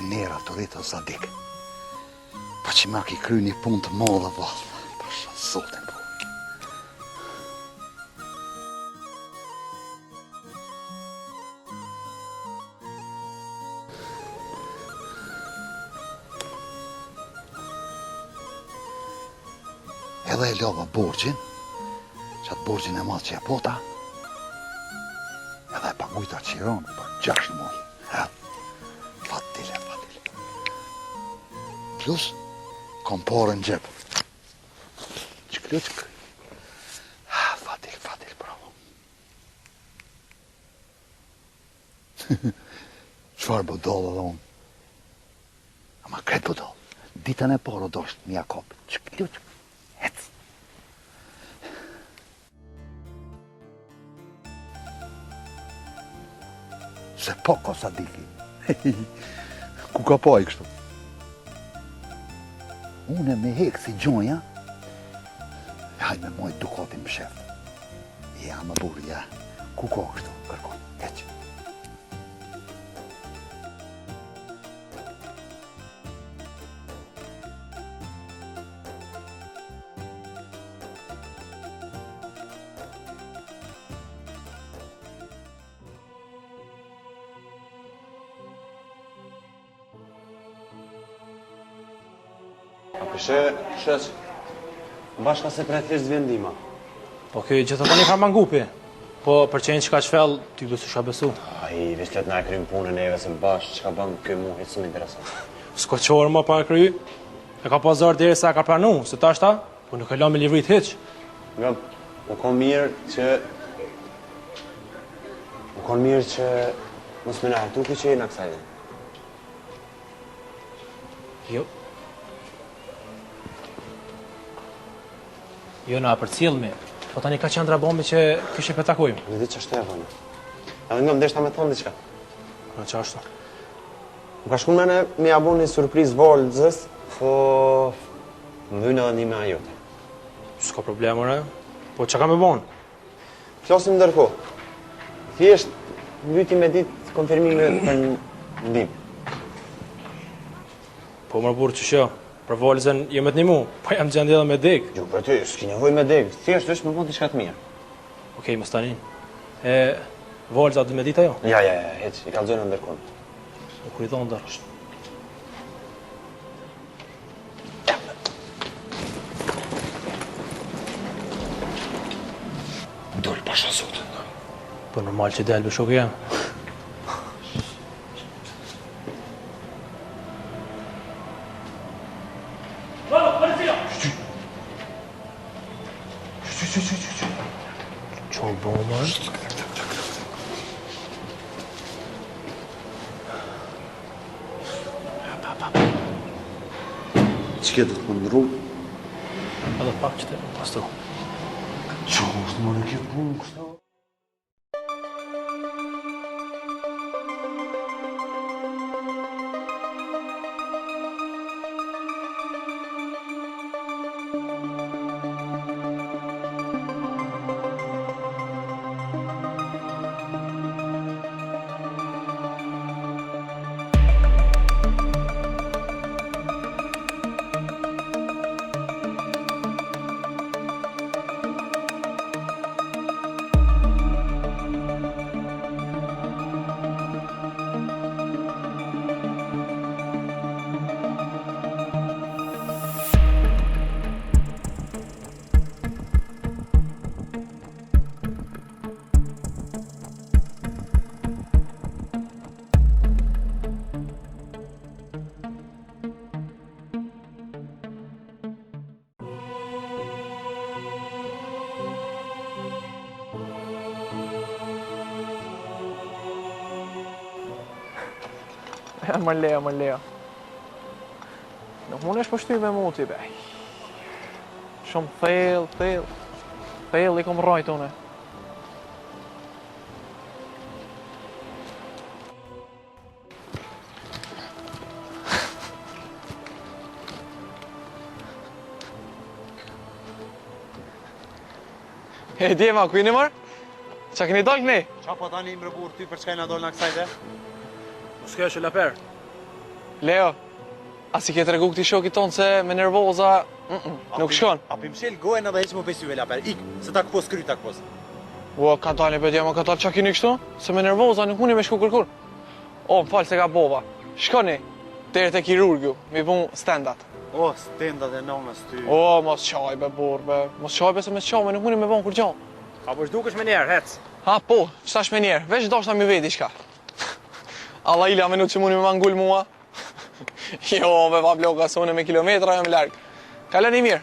nera të rritë o Sadik. Pa që ma ki kry një punë të modhe, valla. Pasha zotin, po. Edhe e lova borgjin, që atë borgjin e madhë që e pota, edhe e pagujta qiron për 6 muaj. Fatile. Plus, kom porë në gjep. Qëkry. Fatil, bravo. Qfar bëdollë dhe unë? Ama kretë bëdollë. Ditën e porë do është një akopë. Qëkry. Hec. Se poko Sadiki. Ku ka po i kështu? Unë me hekë si gjonja, hajde me mojtë dukatin më shef. Ja, më burë, ja. Ku ka kështu? Kërkon, heqë. Shëq, bashka se prej thjesht vendima. Po kjo gjithë të tani ka mangupi. Po për qenë që ka qfell, ty besu shka besu. Ai, vishlet na e krymë punën e neve se bash, që ka bënë kjo mu hitë shumë interesant. S'ko qorë më pa e kry, e ka pazar deri se e ka pranu, se ta shta, po nuk e la me livrit hiq. Nga, më konë mirë që mos me në hartu ku që e në kësajde. Jo na për cilëmi, po tani ka qendra bombi që kështë e petakujmë. Në ditë që ashtë e vënë. Edhe nga më deshta me thonë diqka. Në që ashtu? Më ka shkun mene me ja bo një surpriz volëzës, po më dhujnë edhe një me ajote. S'ka problem, ore. Po që ka me bonë? Flasim ndërko. Thjesht, lyti me ditë konfirmime për ndim. Po më burë që shjo. Për volëzën jemi të një mu, po jam gjendje edhe me dek. Jo, për ty, s'ki nevoj me dek. Thjesht, është me mund t'i shka të mirë. Okej, më stanin. Volëza dhe me dita jo? Ja, heq, i kalzojnë ndërkonë. U kur i dhonë ndër. Dojnë pasha zotën. Po normal që delë bëshok jam. Qo bo, man? Qëke dhe të më në rrugë? Edhe pak që të pastu. Qo është më në kjo punë kështu? Më lejo. Nuk mund është pështy me mu t'i bej. Shumë thell. Thell i kom rajt une. E djema, ku jeni mërë? Qa keni dollë këni? Qa po tani më rëbur ty për çka na dollë në kësajde? S'ke është laper. Leo, a si ke të regu këti shokit tonë se me nervoza, nuk shkon. A pi mshel gojën edhe heq më pesu vela per. Ik, se ta këpos kry ta këpos. Ua, ka dalë për djema, ka dalë qa kini kështu? Se me nervoza nuk muni me shku kërkur. O, më falë se ka bova. Shkoni, deri te kirurgu, mi pun standat. O, stendat e nonës ty. O, mos qaj be burë be. Mos qaj be se me qaj me nuk muni me bon kur gjon. A po shdukesh me njerë, hec. Ha, po, qëtash me njerë, veç dashta mi vedi shka. Allah ila minut që muni me mangull mua. Jo, be va bloka, se une me kilometra jam larg. Kalani mirë.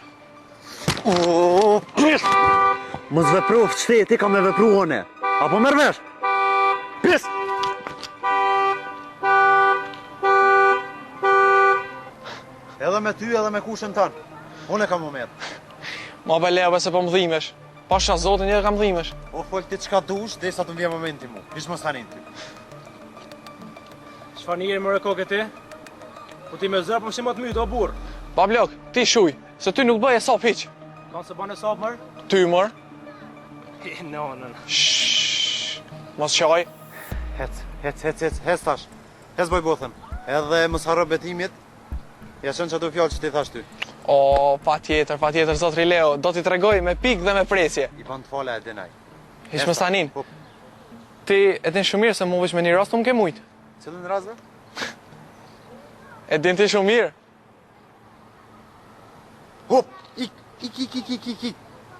Mos vepru fështet, ti ka me vepru one. Apo merr vesh? Pis! Edhe me ty, edhe me kushën tanë. Unë e kam më merë. Ma be leo, se po më dhimesh. Pasha zotin një kam dhimesh. O, folë ti qka dush, dhe sa të vje momenti mu. Vish mos hanin ty. Çfarë njeri më rekokë ti? Po ti me zërë po më të mytë, o burë. Ba blok, ti shuj, se ty nuk bëje sap hiq. Kanë se bane sapë mërë? Ty mër. No. Shhh, mos qaj. Hec tash. Hec boj bothën. Edhe mos harro betimit. Ja shën që do fjallë që ti thash ty. O, pa tjetër, zotri Leo, do t'i tregoj me pik dhe me presje. I ban të fala e denaj. Hish më stanin. Hop. Ti e din shumë mirë se mu veç me një rast më ke mujtë. Cëllën razve? E din ti shumë mirë. Hop, ik.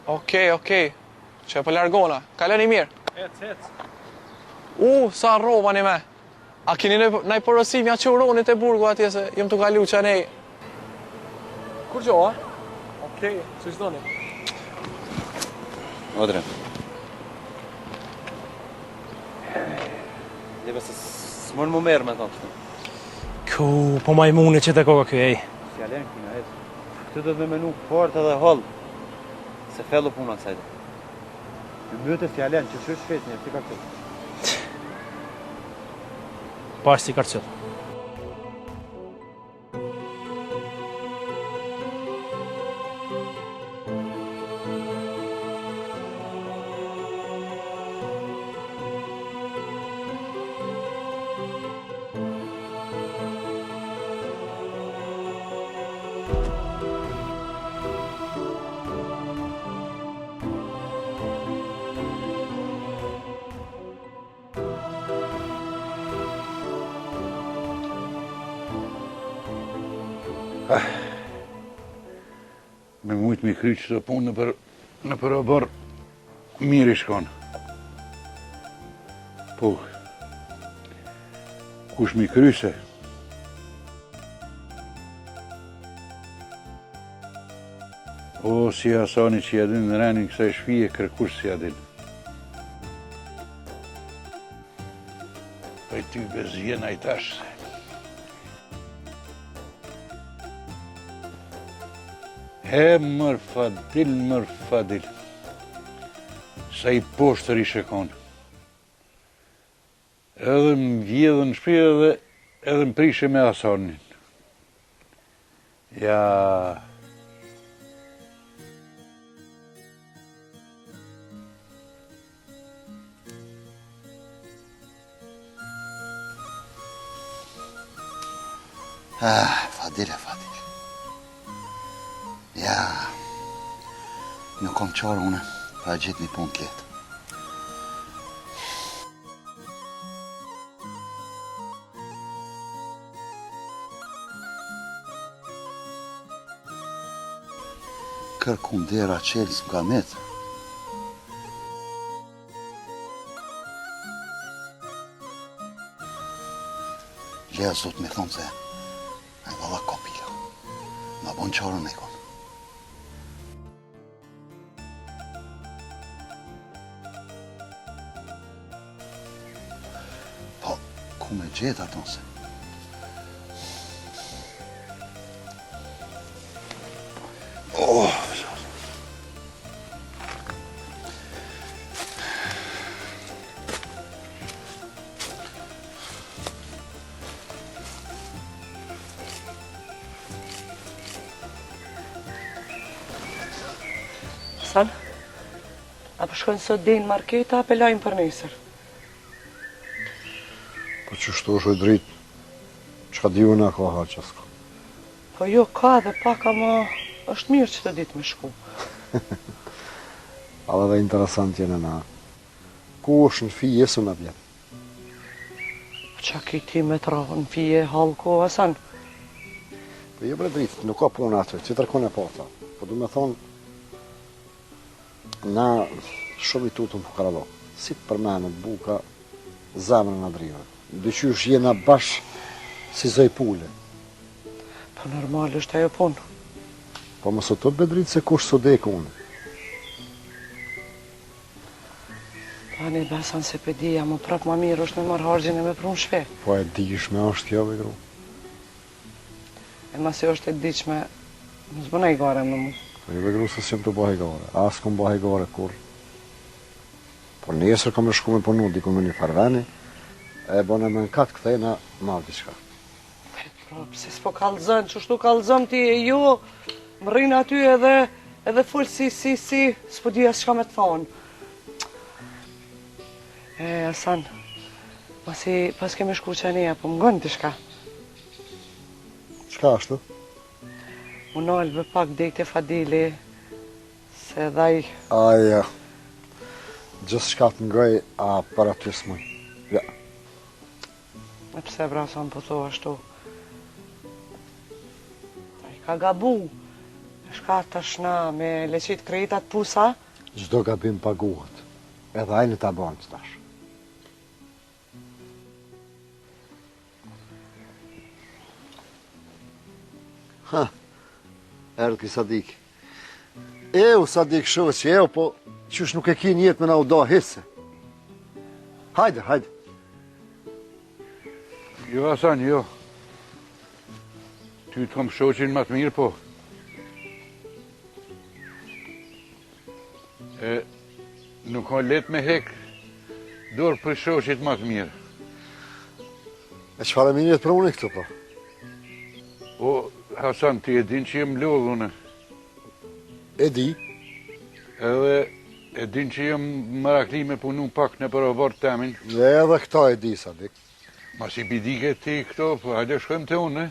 Okej. Që e për largona, kaleni mirë. Hec. Sa rova një me. A kini nëj porosimi a që uronit e burgu atje se jëm të kalu që nej. Kur gjo, a? Okej, që shdoni. Odre. Dhe se s'mon më merë me thonë. Ku, po majmune që të koka kjo, ej. Fjalen kina, ejtë. Këtë do të menu fort edhe holl. Se fellu puna kësajde. Në mëtë fjalen, që që shfet një, si ka këtë. Pash si karcët. Me mujtë mi kry që të punë në për obor mirë i shkonë. Po, kush mi kry se? O, si asani që jadin në renin kësaj shpije, kërkush si jadin. Pa i ty bezjen a i tash se. He, mër fadil. Sa i poshtër i shekon. Edhe më vjedhën në shpi edhe më prishe me asanin. Ja... Fadil. Ja, nuk kom qarë une, pa gjithë një punë të letë. Kërkun dera qelës më ka metë. Lea zot me thonë se, e valla kopila, ma bon qarën e konë. Ku me gjetë ato se? Oh, San, apo shkojnë sot deri në marketa, apo lajmë për nesër? Po që shto është e drejt, Çka di unë ka haqa s'ka. Po jo, ka dhe pak, ama është mirë që të ditë me shku. Alla dhe interesant jene na. Ku është në fije së në vjetë? Qa ki ti me të rahë në fije halko, Hasan? Po jo bre dritë, nuk ka punë atë, që tërkon e pata. Po du me thonë, na shumë i tutëm fukarallo. Si të përmenët buka zemrën në drive. Dyqysh jena bash si zoj pule. Po normal është ajo punë. Po më sot të bedrit se kush sot dekë unë. Tani besan se pedia, më prap ma mirë është me marrë hargjën e me prunë shpe. Po e dishme është kjo, vegru. E masi është e diqme, më zbëna i gare me mu. Po e vegru se s'jem të bëhe gare. As kom bëhe gare kur. Po nesër kom e shku me punu, dikun me një farveni, e bone me në katë këthejna marrë diqka. Prap, se s'po kalëzën, që shtu kalëzëm ti e jo, më rrinë aty edhe full si, s'po di as shka me të thonë. E, Hasan, masi pas kemi shku qenia, po më gënë të shka. Qka është? Më nalë bë pak dejtë e Fadili, se dhaj, Aja, gjithë shka të ngoj, a për aty s'muj. Ja. e pse brasan po thua ashtu. Ai ka gabu, shka tashna me leqit krejtat pusa, Gjdo gabim paguhet, edhe ajnë ta banë të tash. Ha, erdhë ki Sadik. Sadik shohë që po qysh nuk e ki njetë me na u da hisse. Hajde, hajde. Jo, Hasan, jo. Ty të kom shoqin më të mirë, po. Nuk ka let me hek dorë për shoqit më të mirë. E qëfar e minjet për unë këtu, po? O, Hasan, ti e din që jem lodhë une. E di, Edhe e din që jem marakli me punu pak në përëvar temin. dhe edhe këta e di, Sadik. Ma si bidike ti këto, po hajde shkojmë të unë,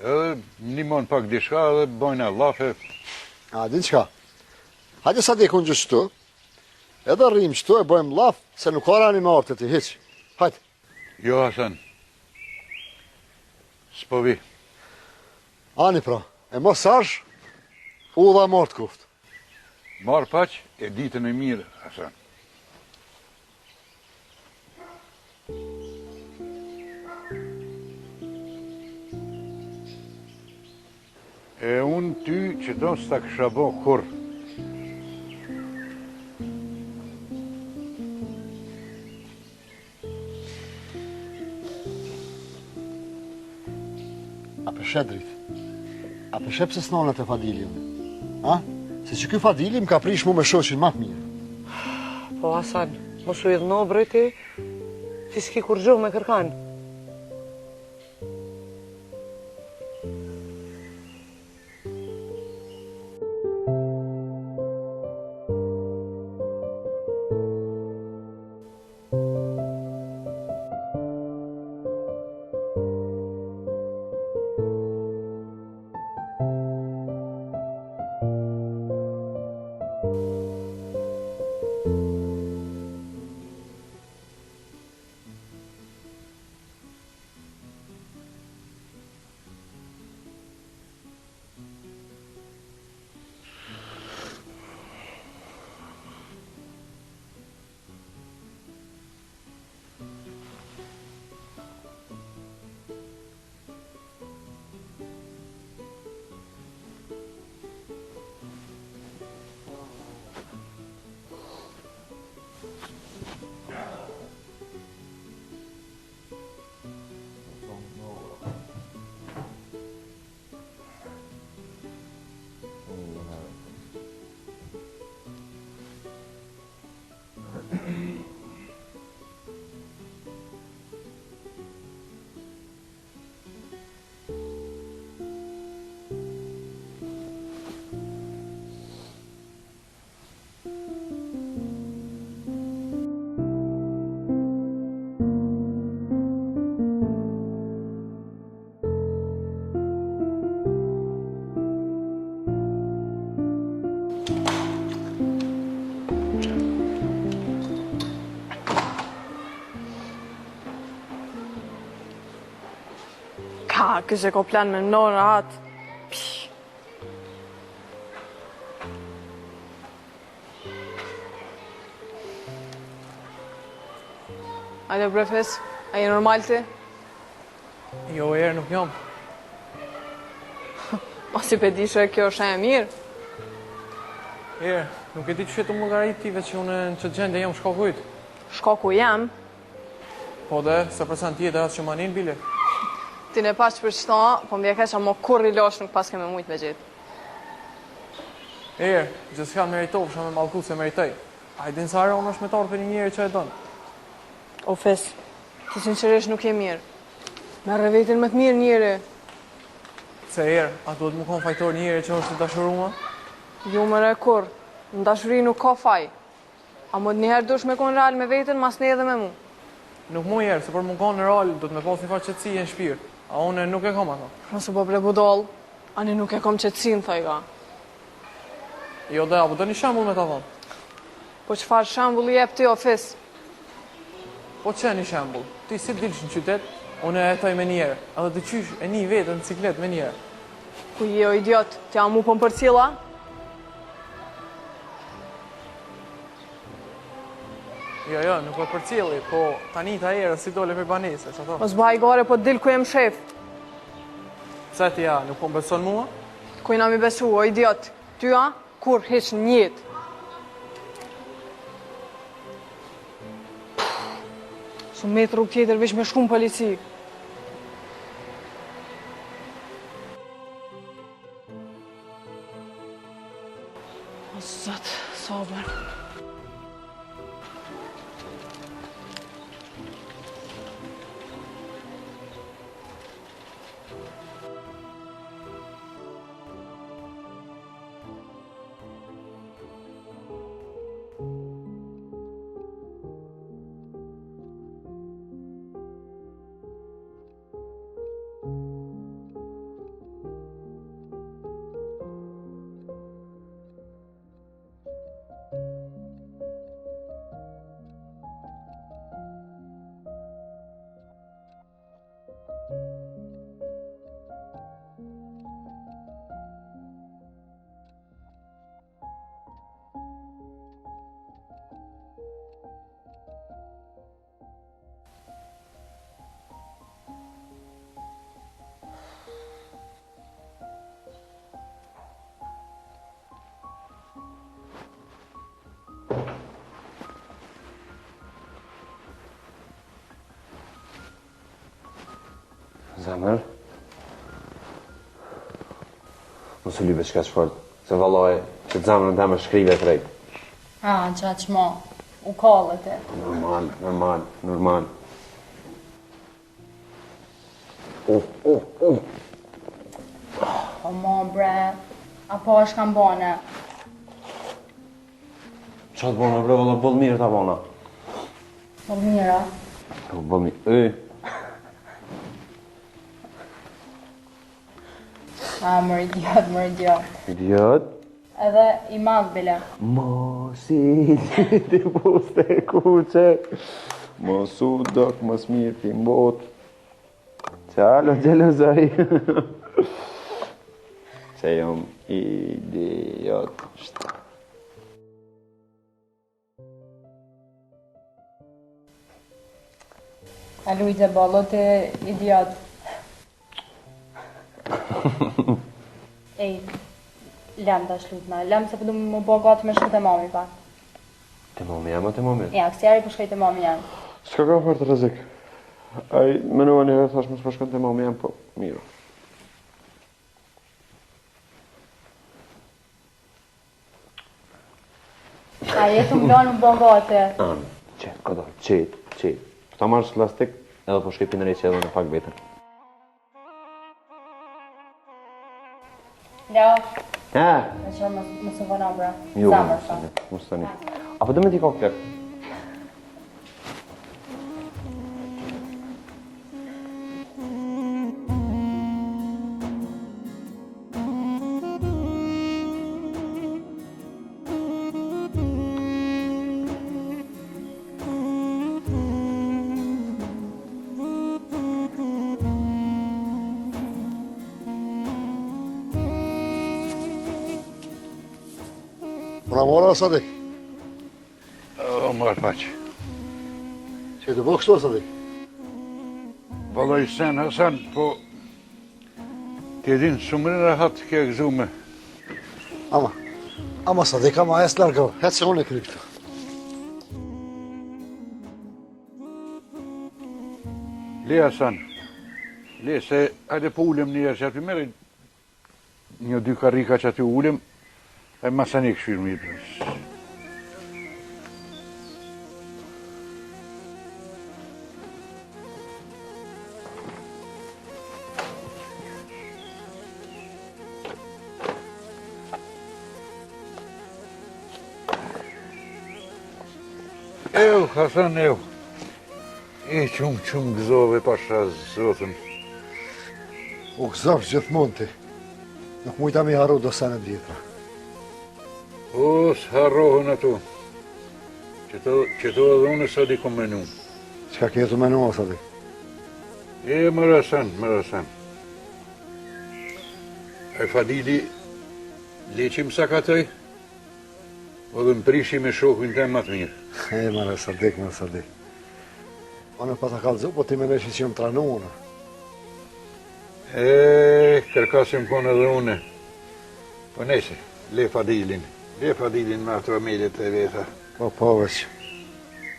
Edhe nimon pak dishka edhe bojna lafe. A, din qka? Hajde Sadik unë gjithë edhe rrim qëtu e bojmë laf, se nuk ka rani me artë ti, hiq. Hajde. Jo, Hasan. S'po vi. Ani pra, e mos arsh, u dha martë kuft. Marë paq e ditën e mirë, Hasan. E unë ty që do s'ta kësha bo kur. A përshe drit? A përshe pse s'nonët e Fadilim? A? Se që ky Fadili më ka prish mu me shoqin ma të mirë. po Hasan, mos u idhno breti, ti s'ki kur gjohë me kërkan. kështë ko plan me mnonë rahat. Ajde bre Fes, a je normal ti? Jo, erë nuk jam. O si pe di që kjo është e mirë? Erë, nuk e di që të më llogaritive që unë në që gjendje jam shkakujt. Shkaku jam, Po dhe, se përsa në tjetë atë që manin, bile. ti ne pas që për qëta, po më djeke që mo kur rilosh nuk pas keme mujtë me gjithë. Erë, gjithë s'ka meritovë, shë me malku se meritoj. A i din sa unë është me tarë për një njeri që e donë. O Fes, që sinqerisht nuk je mirë. Merre vetin më të mirë njëri. Se erë, a duhet më konë fajtor njeri që është të dashuruma? Ju më re kur, në dashuri nuk ka faj. A më njëherë dush me konë real me vetin, mas ne edhe me mu. Nuk mu erë, se për më konë në rol, do të me pas një farë qëtësi e në shpirë. A unë nuk e kom ato. Nëse po bre budol, ani nuk e kom qëtësin, thaj ka. Jo dhe, apo do një shambull me ta thonë. Po qëfar shambull i jep ti, o Fes? Po që një shambull, ti si dilsh në qytet, unë e jetoj me njerë, edhe të qysh e një vetë në ciklet me njerë. Ku je o idiot, t'ja mu pëm për cila? Jo, nuk e për cili, po tani ta erë si dole për banese, që ato. Mos baj gore, po dil ku jem shef. Pse ti ja, nuk po më beson mua? Ku i na mi besu, o idiot. Ty a, kur hiq në jetë. Su me rrug tjetër vish me shku në polici. O zot, sabër. Zemër? Mos u lype shka shfort, se valloj që të zemërën të më shkrive të rejt. Qa që mo, u kallët e. Normal. O mo bre, apo është kam bone. Qa të bona bre, valla bëllë mirë të bona. Po mira. Bëllë mirë, Mër idiot. Idiot? Edhe i madh bile. Mos i ti puste kuqe, mos u dok mos mirë ti mbot. Qalo gjelozoj. Se jom idiot. A lujtë ballot e idiot. Ej, lem të shlutna. Lem se përdu më bo gati me shku të mami pak. Të mami jam o të mami? Ja, kësjeri për shkoj të mami janë. S'ka ka fart rrezik. Ai menua një herë thash mos po shkon te mami jam, po mirë. A jetu më lanë më bo gati. Qet, këdo, qet. Ta marrë lastik edhe po shkoj pinërej që edhe në pak vetën. Leo, Ha? në që më së vëna bra. Jo, Zamër, sa. mos tani. Apo do me t'i kokler? Una mora Sadik. O, marë paqë. Që të bëhë kështu Sadik? Vallaj sen, Hasan, po... Ti edhin shumë rahat ke gëzume. Ama Sadik, ama e s'largo. Hetë se unë e kry këtu. Le, Hasan. Le, se hajde po ulem njerë që aty meri një dy karika që aty ulem, e masani këshirë mirë. Ew, Hasan, ew. E qumë gëzove pasha zotën. U gëzov gjithmonë ti. Nuk mujta mi haru do sanet vjetra. O, s'harrohën ato. Që to edhe unë sa di kom menu. Qka ke jetu menu, Sadik? E, më rasan. E Fadili, leqim sa ka tëj, o dhe më prishi me shokin të më të mirë. E, më Sadik. Unë pa ta kalëzu, po ti me neshi që jëmë tranu unë. E, kërkasim konë edhe une. Po nese, le Fadilin me ato amelet e veta. Po, veç.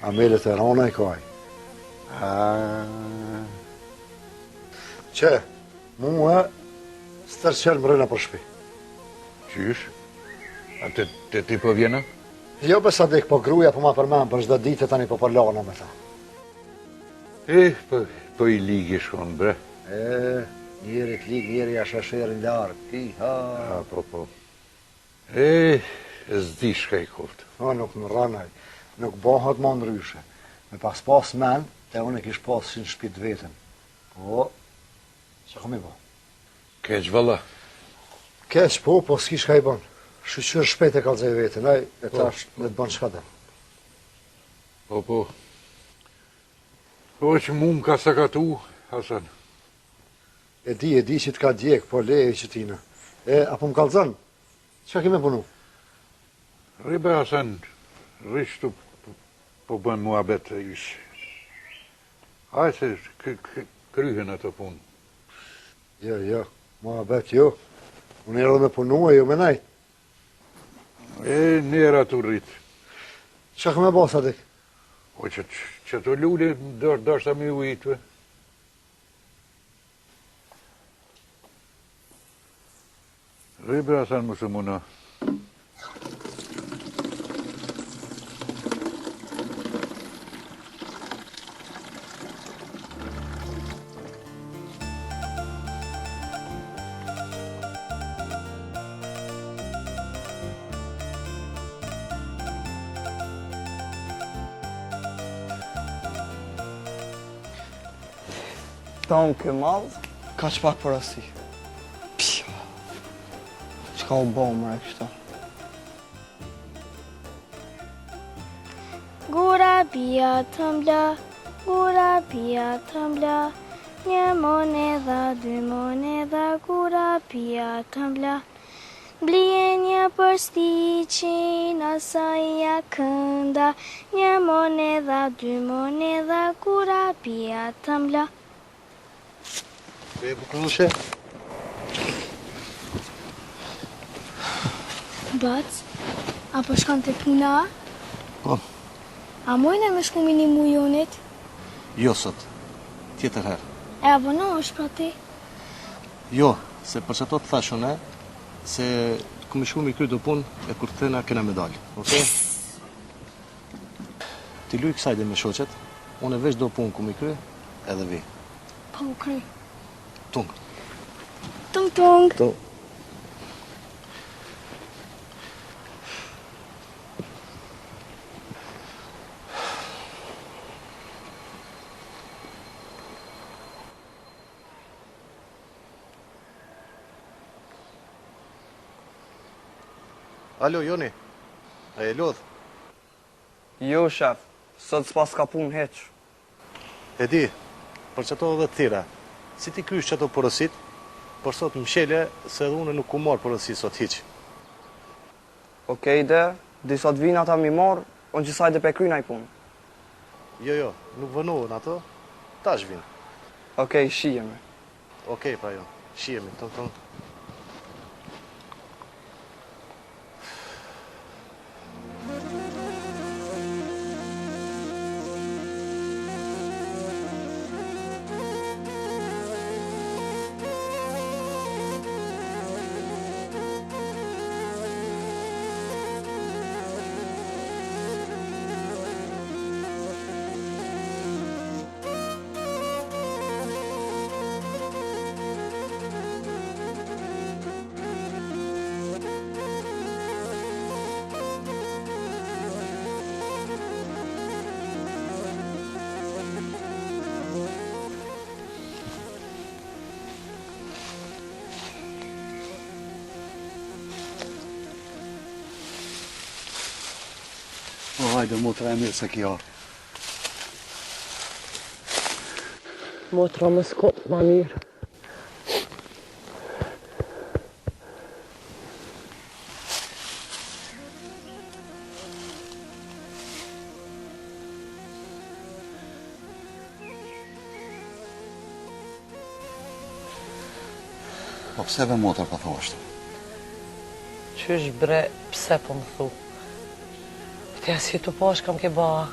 Amelet e rona i kaj. Që, mua stërqel më rëna për shpi. Qysh? A të ti po vjena? Jo për Sadik, po gruja po ma përmen për shdo ditë tani po lana me ta. E, po i ligi shkon, bre. E, njeri t'lig, njeri ashasherin larë, ti, ha. Po. E, zdi shka i koftë. O, nuk më ranaj, nuk bëhat ma ndryshe. Me pas men, te unë e kish pas që në shpit vetën. Po, që kom i bo? Keq valla. Keq, po, s'kish ka i bon. Shqyqyr shpejt e kalzaj vetën, aj, e tash dhe të bon qka dhe. Po. Po që mu më ka sakatu, Hasan. E di që t'ka djek, po le e që tina. E, apo më kalzan? Qa kime punu? Ribe, Hasan, rishtu po bëjmë muabet e ishë. Aj se kryhen ato punë. Jo, muabet jo. Unë erë dhe me punu e jo me najt. E, njerë atu rritë. Qa kime bo, Sadik? O që të lulli dërshta mi ujitve. Ribe, Hasan, mësë muna. Tonë kë madhë, ka që pak përësi. Pja, qka u bo mëre kështu? Gura pia tëmbla, një monedha, dy monedha, gura pia tëmbla. Blije një përstiqin, asaja kënda, një monedha, dy monedha, gura pia tëmbla. E, bukurushe? Bac, apo shkon të puna? Po. A mojnë me shku minimu jonit? Jo sot, tjetër herë. E abono është pra ti? Jo, se për që to të thashën se këmë shku mi kry do punë e kur të thena kena medalë, okej? Ti luj kësajde me shoqet, unë e veç do punë këmë i kry edhe vi. Po u kry. Tung. Tung. Alo, Joni, a e lodh? Jo, shef, sot s'pas ka pun heq. E di, për që to dhe të thira, si ti krysh që ato porosit, për sot më shele se edhe unë nuk ku marë porosit sot hiq. Okej, de, Disa të vinë ata mi marë, unë gjithsaj dhe pe kryna i punë. Jo, nuk vënohen ato, tash vinë. Okej, shijemi. Okej, pra jo, shihemi, ton. Hajde, motra e mirë se ki arë. Motra më skop ma mirë. Po pse be motra ka thoshtë? Qysh bre, pse po më thu? Këtja si të posh kam ke ba.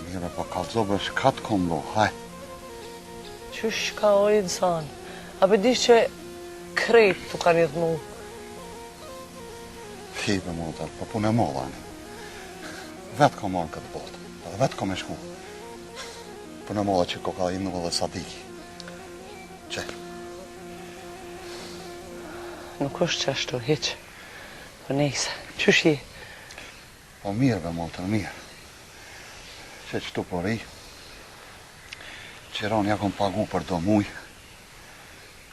Mire, po kalzobe shkat kombo, haj. Qysh ka o insan? A për dish që krejt të kanë i dhnu? Fibe motra, po punë e molla një. Vetë ka marrë këtë botë, edhe vetë ka me shku. Punë e molla që kokainu dhe sadiki. Që? Nuk është që ashtu, hiq. Po nejse, qysh je? Po mirë be motra, mirë. Që qëtu po ri, Qiron ja kom pagu për do muj,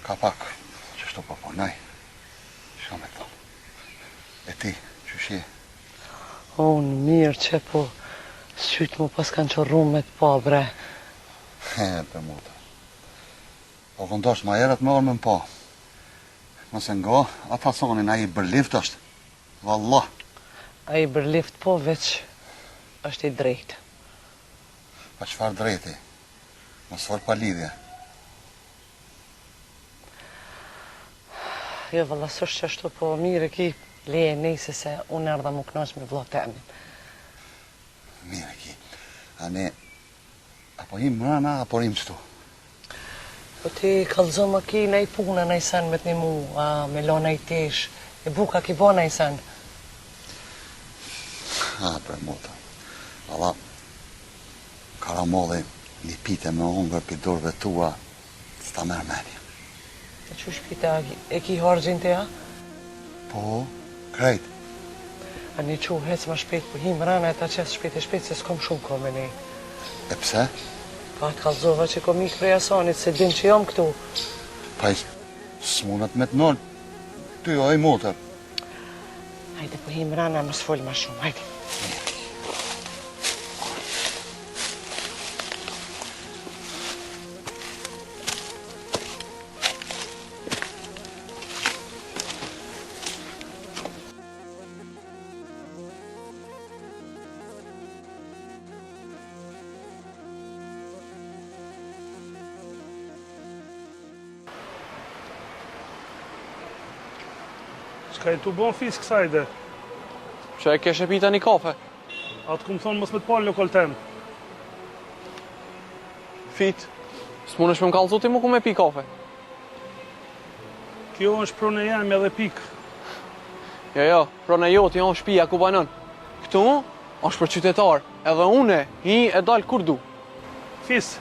ka pak, qështu po ponaj, shka me thonë. E ti, qysh je? Unë mirë që po, sytë mu pas kanë që rrumë me të pa, bre. He, be motra. Po këndosh ma erët me orë me më pa. Mëse nga, ata thonin a i bërlift është. Wallah. A i bërlift po veç është i drejtë. Pa qëfar drejti? Mos fol pa lidhje. Jo, valla, s'është që ashtu po mirë ki leje nejse se unë erdha mu knosh me vlla temin. Mirë ki. A ne, apo him mrana, apo him qëtu? Po ti kalzo më ki nej puna nej sen me t'ni mu, me lo nej tesh, e buka ki bo nej sen. Ha, bre motra. Alla, karamolli, një pite me hongër për dorëve tua, s'ta merë menja. E që shpite, e ki hargjin të ja? Po, krejt. A një që hec ma shpejt, po him rana e ta qes shpejt se s'kom shumë ko me nej. E pse? Pa të kalzova që kom ikë prej asanit, se din që jam këtu. Pa i s'munat me t'nol, ty oj motër. Hajde, po him rana, më s'fol ma shumë, hajde. Ka e tu bon fisk kësajde? Që e keshe pita një kafe? Atë ku më thonë mos me të palë lokal tem. Fit, s'munësh me më kallëzu ti mu ku me pi kafe? Kjo është prone jam edhe pik. Jo, prone joti janë shpia ku banon. Këtu është për qytetar, edhe une hi e dal kur du. Fis,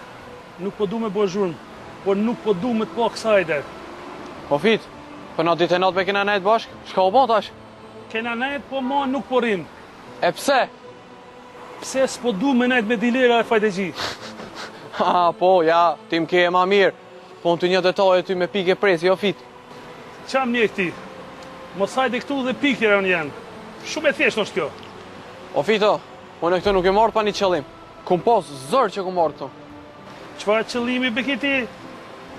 nuk po du me bo zhurmë, por nuk po du me të po kësajde. Po Fit, për na ditë e natë me kena nejtë bashkë, shka o bon tash? Kena nejtë, po ma nuk po rim. E pse? Pse s'po du me nejtë me dilera e fajtegji? Ha, po, ja, ti m'ke e ma mirë. Po në të një detaje ty me pike presi, jo Fit. Qam një këti? Mos hajde këtu dhe pikjera në janë. Shumë e thjesht është kjo. O Fito, po në këtë nuk e marrë pa një qëllim. Kum pos zërë që kum marrë këtu. Qëfar qëllimi bekiti?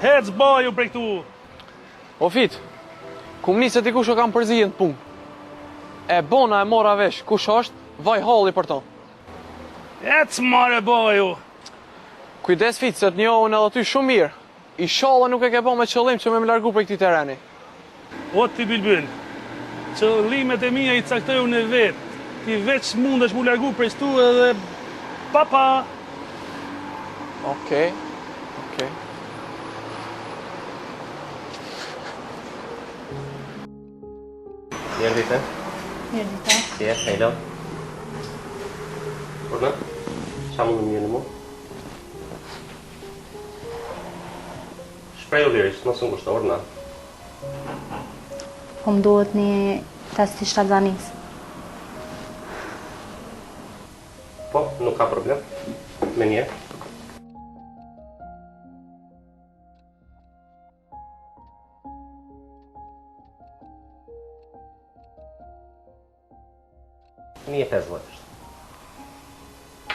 Hec baju për këtu. O Fit, kum nisë e dikush o kam përzijen të punë. E bona e mora vesh, kush është, vaj halli për to. Ec mare bova ju. Kujdes fit, se të njohën edhe ty shumë mirë. Inshallah nuk e ke ba me qëllim që me më largu për këti tereni. O ti bilbil, qëllimet e mija i caktoj unë e vetë. Ti veç mundesh mu largu prej stu edhe papa. Okej. Mirë dite. Mirë dita. Si e, hejlo. Orna, qa mundu mirë në mu? Shprej u lirisht, nësë në kushtë, orna. Po më duhet një test i shtalzanis. Po, nuk ka problem. Me nje. Një 50 është.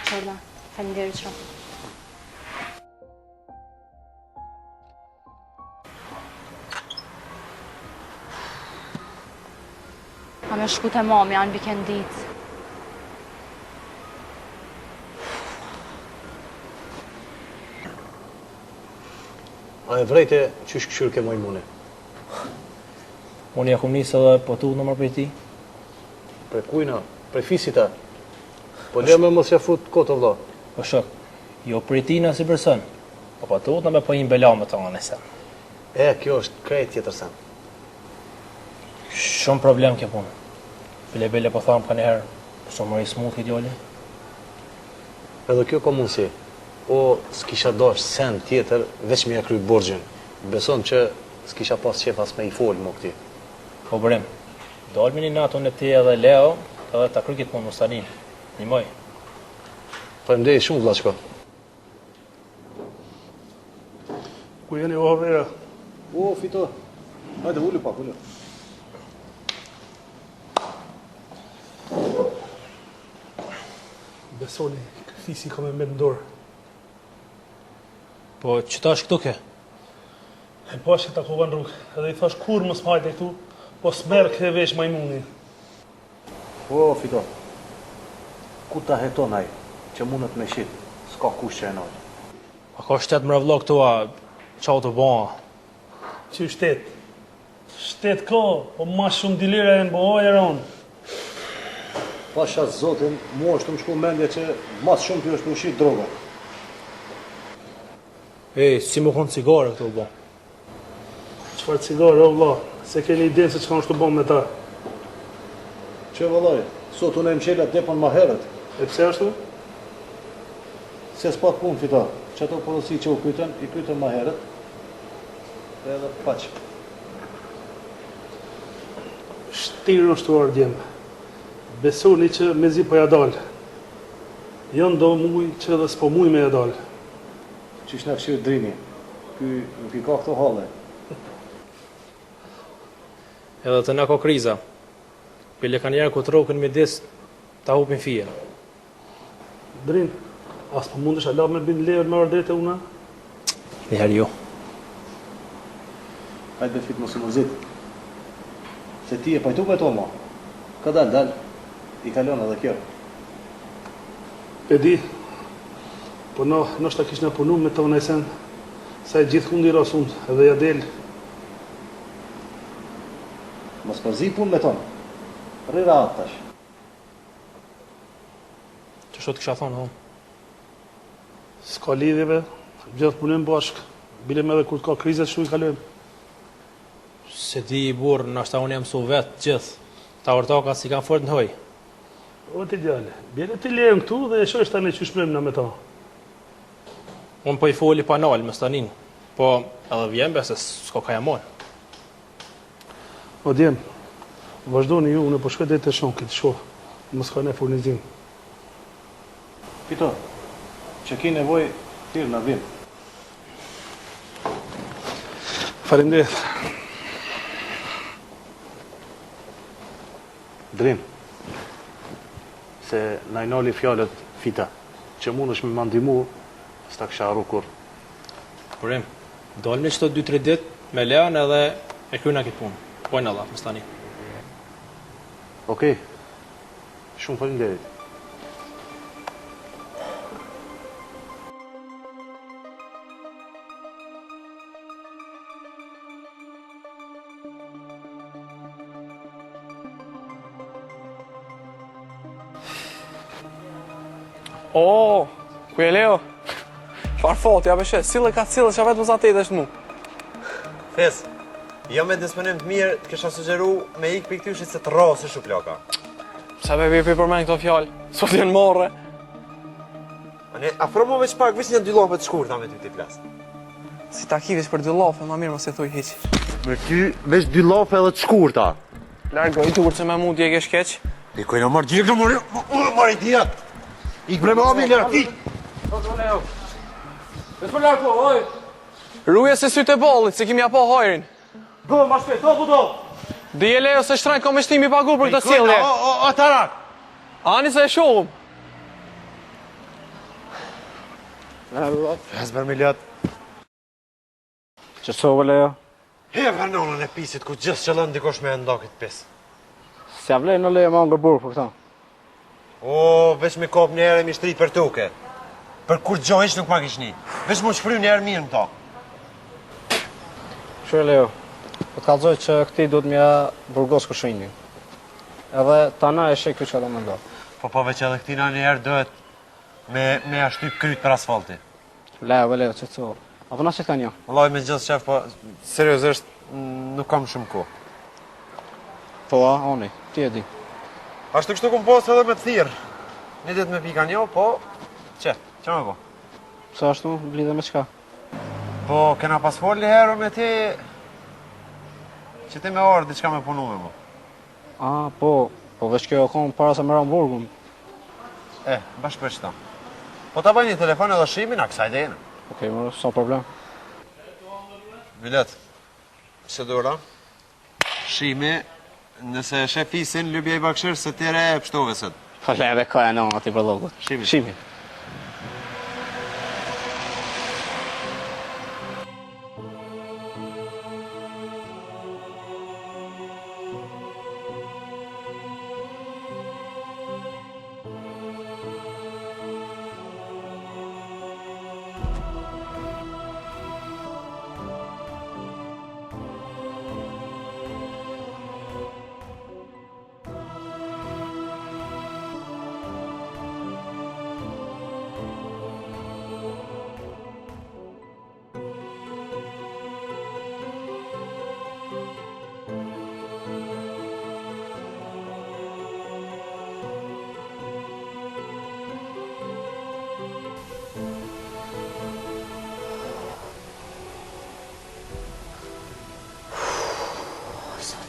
Qërda, faleminderit shumë. A me shku të mami, janë vikendit. A e vrejte qysh këshyrë ke majmune? Unë ja kum nisë edhe po tu në mërë prej ti. Pre kujna? Pre fisita? Po le me mos ja fut koto vlla. Po shok, jo prej ti në si person, po tu në me po një bela me të nga nëse. E, kjo është krejt tjetër sen. Shumë problem kjo punë. Bele po thamë ka njëherë, shumë më i smut këtë jolli. Edhe kjo ka mundësi. O, s'kisha dash sen tjetër, veç me ja kry borgjën. Beson që s'kisha pas qef as me i folë më këti. Po bërem, dalmi një nato në ti edhe Leo, edhe ta kry këtë punë Mustanin. Një moj. Faleminderit shumë vlla çka. Ku jeni o vera? O, fito. Hajde, ullu pak, ullu. Besoni, fisi ka me me ndorë. Po, që ta është këtu ke? E po është që takova në rrugë, edhe i thash kur më smajte këtu, po s'merë ke vesh majmuni. O, fito. Ku ta heton ai, që mundet me shit, s'ka kush që e nojë. A ka shtetë mërëvlo këtu, a qa të bëha? Që shtetë? Shtetë ka, po ma shumë dilire e në bëhoj e ronë. Pasha zotin, mua është të më shku mendje që mas shumë të është më shit droga. Ej, si më konë cigare këtu bo? Qëfar cigare, o vla? Se keni ide se që kanë shtu bo me ta? Që vëllaj, sot unë e mqela depon ma herët. E pse ashtu? Se s'pat pun, fita. Që ato porosi që u kyten, i kyten ma herët. Edhe paq. Shtirë në shtuar djemë. Besoni që me zi po ja dalë. Janë do muj që dhe s'po muj me ja dalë. Qish në këshirë drini, ky nuk i ka këto hale. Edhe të na ko kriza. Pile kanë njerë ku të rokën me dis, ta hupin fije. Drin, as po mundesh ala me bin lejër me ordrete una? Njëherë jo. Hajde fit mos i mërzit. Se ti e pajtu me to ma. Ka dal, i kalon edhe kjo. E di, po no, nështë ta kish në punu me të nëjsen, sa e gjithë kundi rasund, edhe ja del. Mos përzi pun me tonë. Rira atë tash. Që shot kësha thonë, hon? S'ka lidhjeve, gjithë punim bashkë, bilem edhe kur t'ka krizet shu i kalojmë. Se di i burë, nështë ta unë jam su vetë gjithë, ta ortaka si kanë fort në hoj. O t'i djale, bjene t'i lejëm këtu dhe e shosh tani që shprem në me ta. Unë po i foli panal me stanin, po edhe vjembe se s'ka ka jamon. O djem, vazhdoni ju, unë po shkoj dhe të shonë këtë shoh, mos ka ne furnizim. Pito, që ki nevoj, thirë në vim. Faleminderit. Drim, se na i nali fjallet fita, që mund është me mandimu, s'ta kësha arru kur. Purim, dolmi qëto 2-3 dit me leon edhe e kryna këtë punë. Pojnë Allah, më stani. Okej, Shumë faleminderit. O, ku je Leo? Çfarë foti, ja beshe, sille ka sille, që vetë më zatet është mu. Fes, jo me disponim të mirë të kisha sugjeru me ikë për këtyshit se të rrasë shu plaka. Sa be për përmen këto fjallë, sot jenë morre. Ane, afromo veç pak, veç një dy lopët shkurta me ty t'i plasë. Si ta ki veç për dy lofe, ma mirë mos e thuj hiq. Me ty veç dy lopë edhe të shkurta. Largoj tur që me mu t'je ke shkeq. Dikoj në marrë gjikë në marrë i tjetë. Ik bre me omi lërë, ik! Veç për lartë po, oj! Ruje se sytë e bollit, se kimi apo hojrin. Do, ma shpet, do! Dije Leo se shtrajnë kom e shtimi pagur për këtë sjellje. O, tarak! Ani se e shohëm. Fes për miljot. Që sove, Leo? He vernonën e pisit ku gjithë qëllën dikosh me ndakit pis. Se avlej në Leo ma nga burë për këta. O, veç me kop një herë mi shtrit për tuke. Për kur gjo ish nuk ma kishni. Veç mu shfry një herë mirë në ta. Shure, Leo, po të kalzoj që këti duhet mja burgos këshrinjë. Edhe tana e shek kjo që edhe më ndo. Po veç edhe këtina një herë dohet me ashtyp kryt për asfalti. Leo, që të so. Apo na që ka një? Vallaj me gjithë shef, po seriozisht nuk kam shumë ko. Po, oni, ti e di. Ashtu kështu kom posë edhe me të thirë. Një ditë me pika njo, po... Që me po? Sa ashtu, blidhe me qka? Po, kena pas folë një herë me ti... Që ti me orë diçka me punu me mo. Po veç kjo kom para se me Ramburgun. Bashkë për qëta. Po ta bëj një telefon edhe shimin, a kësaj dhe jene. Okej, mërë, sa problem. Bilet, se dora, shimi, nëse shef fisin, lëbje i bakshirë se tire e pështove sët. Po leve ka e në ati për logut. Shimi.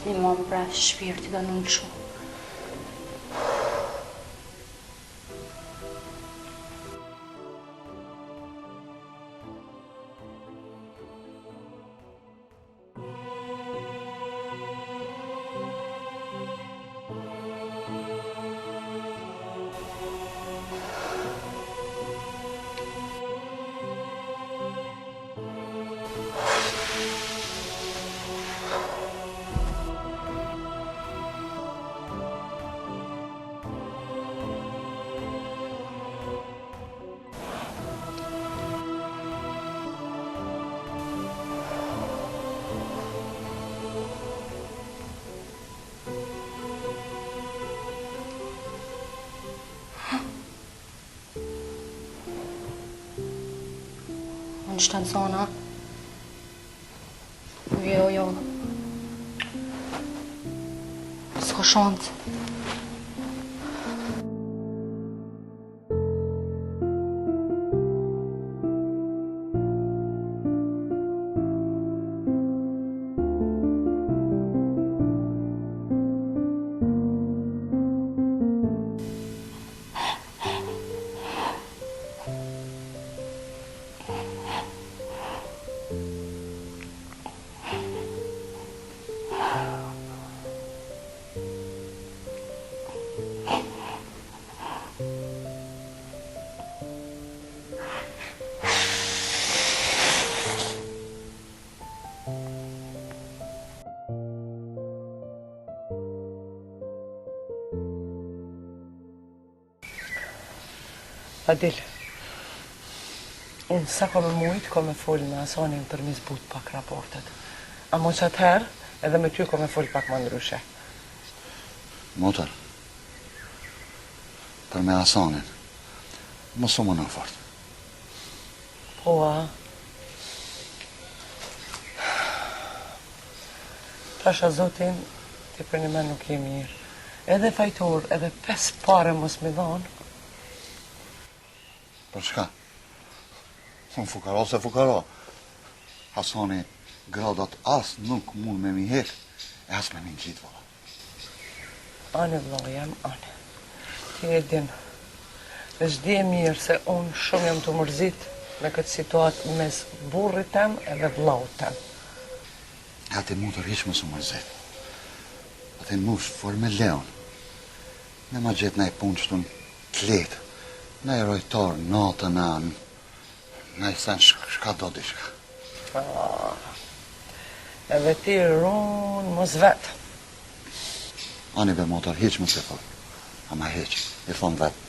Një më bre, shpirti dhe në shumë. Unë shtansona. Jo. S'ko shancë. Fadil, unë sa ko me mujt, ko me full me Hasanin për mi zbut pak raportet. A mo që atëherë, edhe me ty ko me full pak më ndryshe. Motor, për me Hasanin, mos u më në fort. Po, a? Tasha zotin, ti për një men nuk je mirë. Edhe fajtor, edhe 5 pare mos me dhonë. Për shka? Unë fukaro se fukaro. Hasani gradat as nuk mund me mi hek, e as me mi në gjitë, valla. Ane vlo jam, ane. Ti e din. Veç di e mirë se unë shumë jam të mërzit me këtë situatë mes burrit tem edhe vllaut tem. Ati mutër hiq më së mërzit. Ati në mush, for me leon. Ne ma gjetë na i punë qëtu në kletë. Na i rojtar, natën anë. Na i sen shka do di shka. Edhe ti runë mos vetë. Ani be mutër hiq më se for. Ama hiq, i thonë vetë.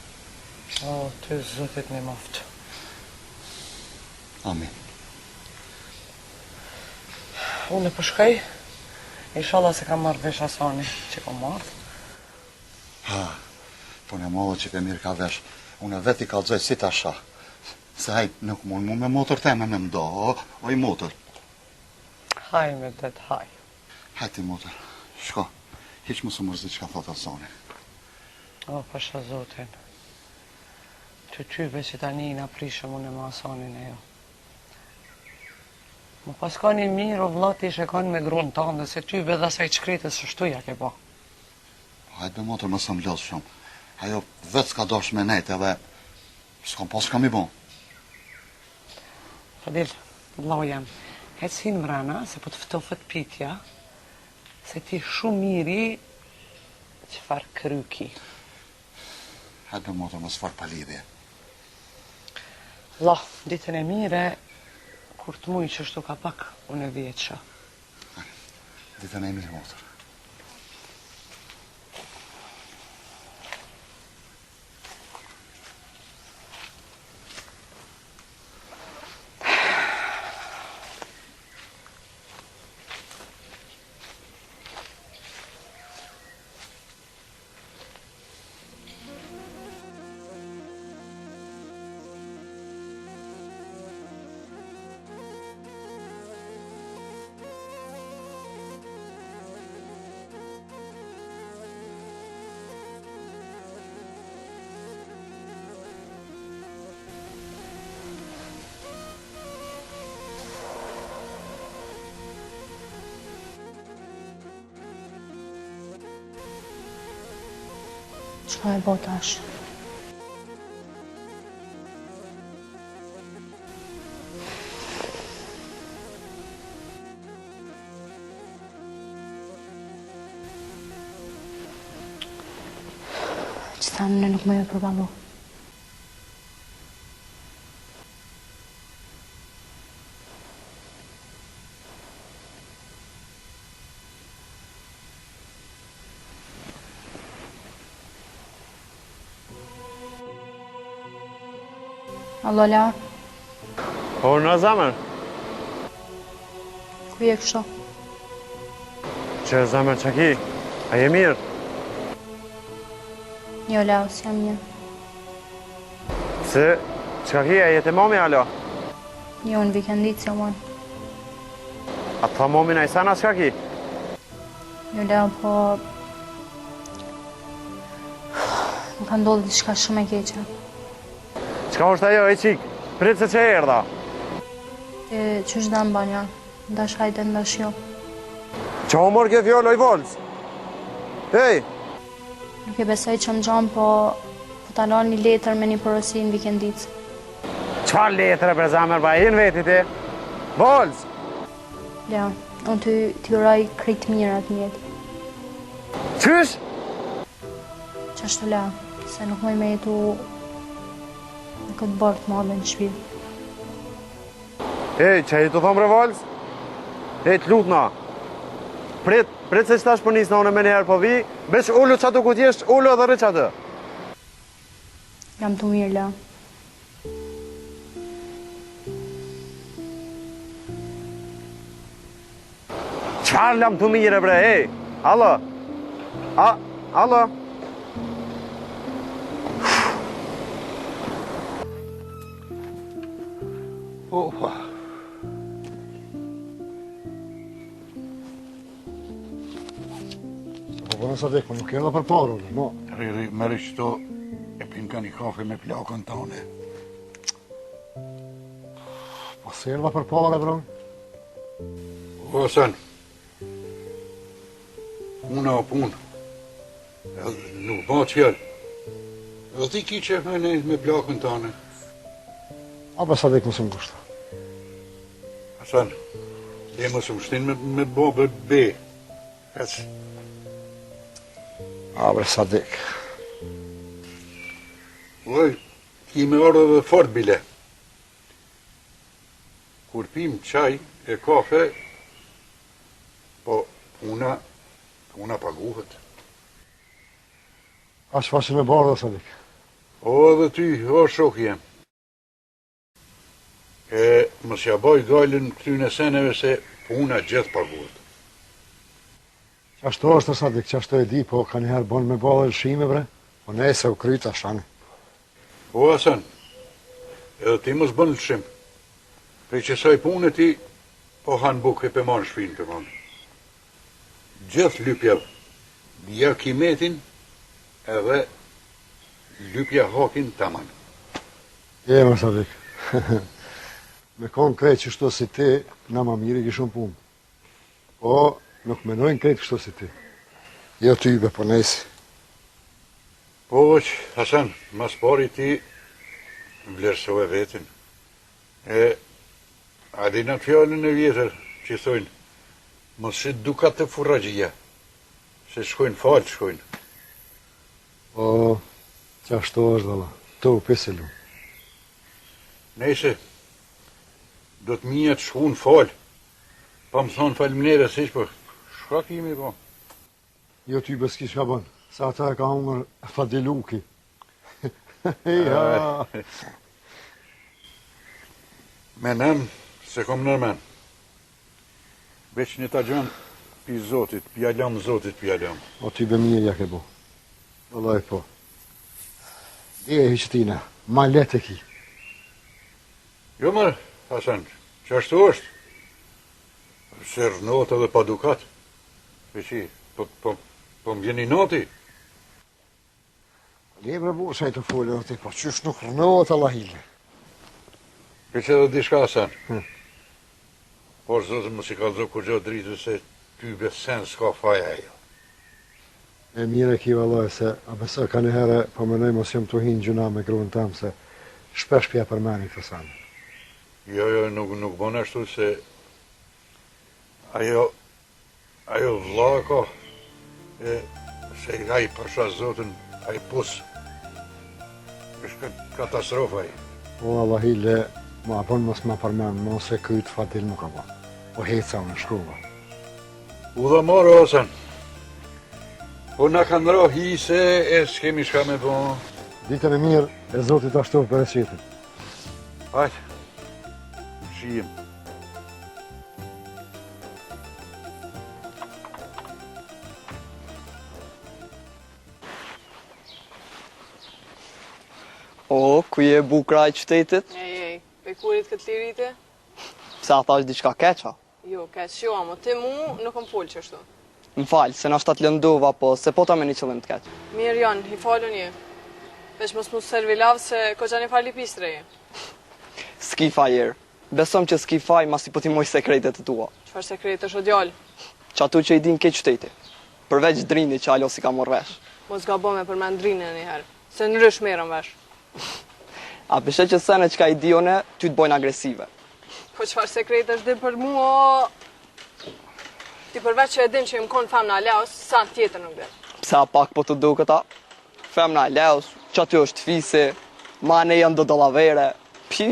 O, ty zotit një moftë. Amin. Unë e përshkaj, inshallah se kam marrë vesh Hasani që kam marrë. Ha, po në mollë që ke mirë ka vesh, unë vetë i kalzoj si ta shah. Se haj nuk mund mu me motor teme me mdo, o i motor. Haj me det, haj. Haj ti motor, shko, hiq më së mërzit që ka thot Hasani. O, pasha zotin, që tyve që tani na prishëm unë e ma Hasanin e jo. Më pas ka një mirë o vlati ishe kanë me grunë tanë, dhe se tyve dhe sa i qkretës shtuja ke ba. Hajt be motor më së më lësë shumë. Ajo vetë s'ka dosh me nejt edhe s'kam pas s'kam i bon. Fadil, vlau jam, hec hinë mrena se po të ftofët pitja, se ti shumë miri qëfar kryki. Hajt be motor më s'far palidhje. Vlau, ditën e mire, kur të mujë që shtu ka pak, unë e vjeqa. Ditën e mirë motor. Çka e botash? Që thamë në nuk më jo përbalu. Allo, la? Po, në zamër? Ku je kështu? Që zamër që ki? A je mirë? Jo, la, si jam një. Se, që ka ki, a jetë e mami, alo? Jo, në vikendit si jam. A të tha mami në Isana, që ka ki? Jo, la, po... Më ka ndodhë diçka shumë e keqe. Qka është ajo, e qik? Pritë se që e erda? Ti që është dëmë banja? Ndash hajde, ndash jo. Qa o morë kjo fjollo i volës? Ej! Nuk e besoj që më gjamë, po talon një letër me një porosi në vikendit. Qfar letër e për zamër, ba hinë veti ti? Volës! Ja, unë ty uroj krejt mirat në jetë. Qysh? Qashtu la, se nuk mëj me jetu në këtë bërë të madhe në shpirë. Ej, që e të thomë revolës? Ej, të lutë na. Prit se qëtash për njësë në unë me njëherë po vi, besh ullu që atë ku t'jesht, ullu edhe rë që atë. Jam të mirë, la. Qarë lam të mire bre, hej. Alo. Alo. Opa. Po nësa dekë, nuk e dhe për parë, no. Riri, meri qëto e pinka një kafe me plakën tane. Po se e dhe për parë, bro. O, Hasan, puna o punë. Nuk ba qëllë. Edhe ti ki që me plakën tane. A be sa dekë mësë më gushta. Hasan, e mësë më shtin me bo be. Ec. A bre sa dekë. Oj, ki me ardhe dhe fort bile. Kur pim qaj e kafe, po puna paguhet. A që faqin e barë dhe sa dekë. O, edhe ty, o shok jem. E mos ja baj gajlën këtyne seneve se puna gjithë paguhet. Qashto është sa dekë, qashto e di, po ka njëherë bon me ballë lëshime, bre. Po ne se u kryta shani. O, Hasan, edhe ti mos bën lëshim. Prej që saj punë ti, po hanë bukë e pëmanë shpinë pëmanë. Gjithë lypja ja kimetin edhe lypja hakin taman. Më sa dekë. Me konë krejtë që shto si ti, na ma mirë i kishun punë. Po, nuk menojnë krejtë kështu si ti. Jo ty be, po nesi. Po, Hasan, mas pari ti vlerësove vetin. A di në fjallën e vjetër që thojnë, mos si dukat të furragjia, se shkojnë falë shkojnë. Po, qashto është dhalla, të u peselu. Nese, do të mija të shku në falë, pa më thonë falëmnere, se që për shka kimi po? Jo ty be s'ki shka bën, sa ata e ka hungër fadiluki. Ja. Menem, se kom nërmen. Veç një ta gjën, pi zotit, pi alam zotit, pi alam. O ty be mirë ja ke bo. Vëllaj po. Dje e hiqtina, ma let e ki. Jo mërë, Hasan, që ashtu është? Se rënot edhe pa dukat. Veqi, po më gjeni noti. Le bre bu, sa i të folë dhe ti, po qysh nuk rënohet Allahile. Veq edhe dishka, Hasan. Por zotë më si ka zotë kur gjotë dritë se ty besen s'ka faja jo. E mire ki vallaj se, a besa ka një herë, po menoj mos jam të hinë gjuna me gruën tam se shpesh pja përmeni këtë sanë. Jo, nuk bon ashtu se ajo vlla ka se i gaj pasha zotën a i pusë. është katastrofa i. O Allahile, ma bon mos ma përmen, mos e kryt fatil nuk ka ba. O heca unë shkruva. U dhe morë, Hasan. Po na kanë ro hi se e s'kemi shka me bo. Ditën e mirë, e zotit ashtu për e qitin. Hajtë, shijem. O, ku je bukra e qytetit? Ej, pe kurit këtë lirite? Pse ata është diçka keqa? Jo, keq jo, ama ti mu nuk më folë qështu. M'fal, se na shtat lëndova, po se po ta me një qëllim të keq. Mirë janë, i falun je. Veç mos mu servi lav se ko gjani fali pistre je. S'ki fajer. Besom që s'ki faj mas i po ti moj sekretet të tua. Qfar sekret është o djallë? Që atu që i din ke qyteti. Përveç drini që alo si ka morë vesh. Mos ga bo me përmen drinë e njëherë, se në rysh merën vesh. A pëshe që sene që ka i dione, ty të bojnë agresive. Po qfar sekret është dhe për mu, o... Ti përveç që e din që im konë femna Leos, sa tjetër nuk dhe. Pse a pak po të du këta? Femna Leos, që aty është fisi, ma ne janë do dolavere, pi...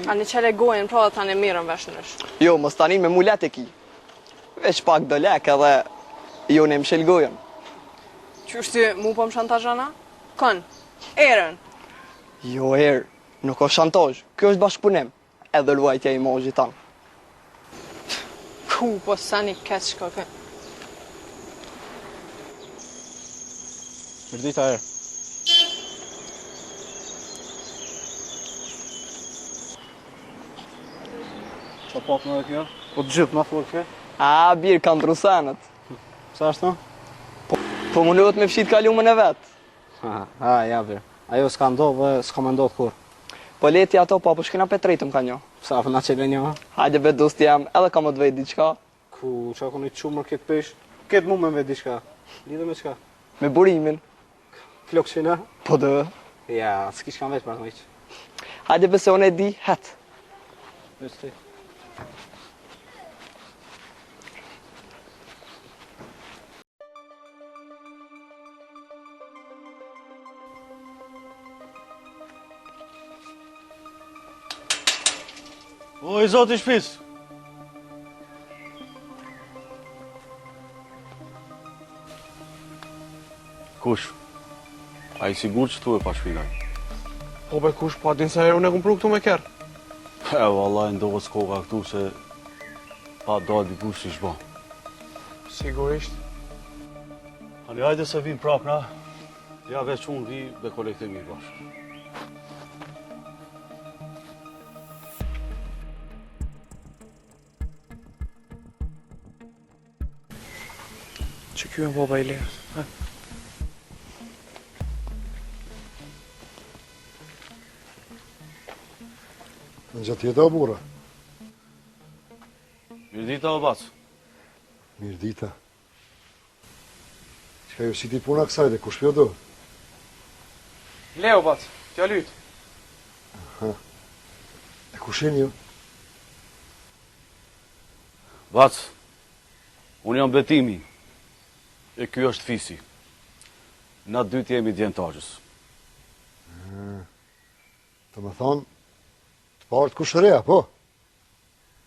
A një qele gojnë, pra dhe ta ne merën vesh nësh. Jo, mos tani me mulet e ki. Veç pak do lek edhe jo ne më shel gojën. Qyshti mu po më shantazhana? Kon, erën. Jo erë, nuk o shantazh, kjo është bashkëpunim, edhe luajtja imazhit tanë. Ku, po sa një keq shkoke. Mirdita herë. Qa pak në dhe kjo? Po të gjithë, ma fort kjo? A, birë, kam drusanët. Sa është të? Po mundohet me fshit kalumën e vetë. Ja, birë. Ajo s'ka ndodhë dhe s'ka me ndodhë kur. Po leti ato, pa, po shkina petrejtëm ka njo. Sa për na qele një? Hajde be dost jam, edhe ka më të vejt diqka. Ku, qa ku një qumër këtë pesh? Këtë mu me vetë diqka. Lidhe me qka? Me burimin. Flok që në? Po dë. Ja, s'ki shkan veç për të miqë. Hajde be se unë e di, het. Veç ti. O, i zoti shpis. Kush? A i sigur që tu e pa shpinaj? Po be kush, pa din se herë unë e kumpru këtu me kërë. Vallaj, ndohët s'koka këtu se pa dalë dikush si shba. Sigurisht. Ani, hajde se vim prap na. Ja veç unë vi dhe kolektimi bashkë. Që kjo e baba i lehës, ha? Në gjatë jetë o bura? Mirdita o bacë. Mirdita. Qka jo si ti puna kësajde, ku shpjo do? Leo, bacë, t'ja lytë. Aha. E ku shen jo? Bacë, unë jam betimi. E kjo është fisi. Na dytë jemi djentajës. Të më thonë, të partë ku shëreja, po?